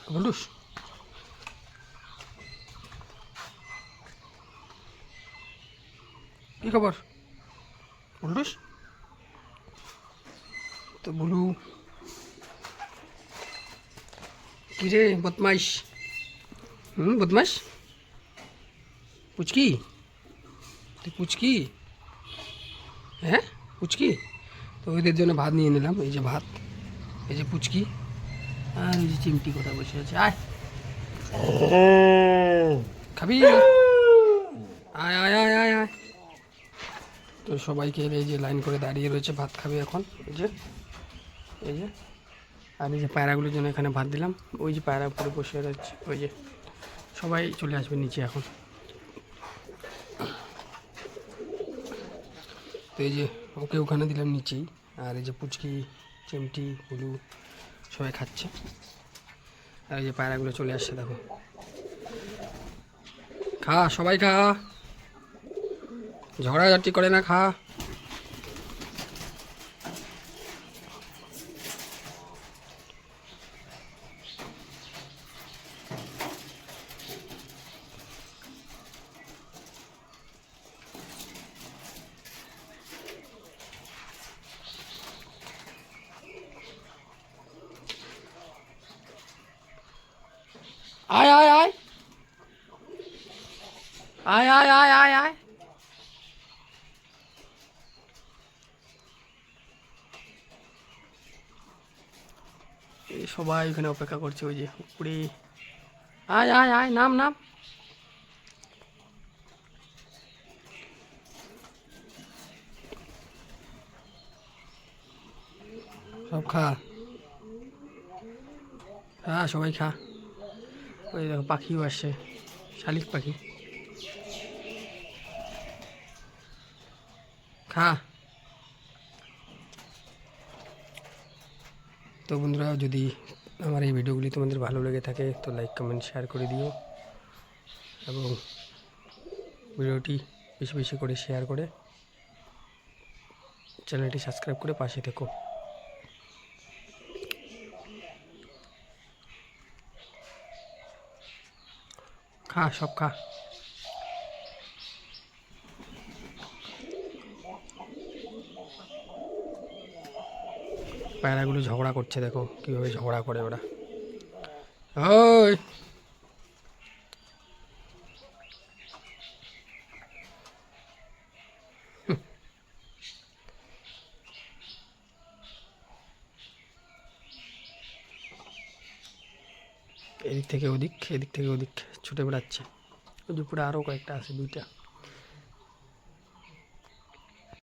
বলুস কি খবর বলুস তো বলু কি রে বদমাইশ বদমাইশ পুচকি তুই পুচকি হ্যাঁ পুচকি তো ওদের জন্য ভাত নিয়ে নিলাম এই যে ভাত এই যে পুচকি আর এই যে চিমটি কোথায় বসে আছে আয় খাবি আয় আয় আয় আয় আয় তো সবাইকে এই যে লাইন করে দাঁড়িয়ে রয়েছে ভাত খাবে এখন এই যে আর এই যে পায়রাগুলোর জন্য এখানে ভাত দিলাম ওই যে পায়রা উপরে বসে রয়েছে ওই যে সবাই চলে আসবে নিচে এখন তো এই যে ওকে ওখানে দিলাম নিচেই আর এই যে পুচকি চিমটি হুলু সবাই খাচ্ছে আর এই যে পায়রাগুলো চলে আসছে দেখো খা সবাই খা ঝগড়াঝাটি করে না খা আয় আয় আয় আয় আয় আয় আয় আয় এই সবাই ওখানে অপেক্ষা করছে ওই যে উপরে আয় আয় আয় নাম নাম সব খা হ্যাঁ সবাই খা ওই দেখো পাখিও আসছে শালিক পাখি খা তো বন্ধুরা যদি আমার এই ভিডিওগুলি তোমাদের ভালো লেগে থাকে তো লাইক কমেন্ট শেয়ার করে দিও এবং ভিডিওটি বেশি বেশি করে শেয়ার করে চ্যানেলটি সাবস্ক্রাইব করে পাশে থেকো খা সব খা পায়রাগুলো ঝগড়া করছে দেখো কীভাবে ঝগড়া করে ওরা ওই এদিক থেকে ওদিক এদিক থেকে ওদিক ছুটে বেড়াচ্ছে ওই দুপুরে আরও কয়েকটা আছে দুইটা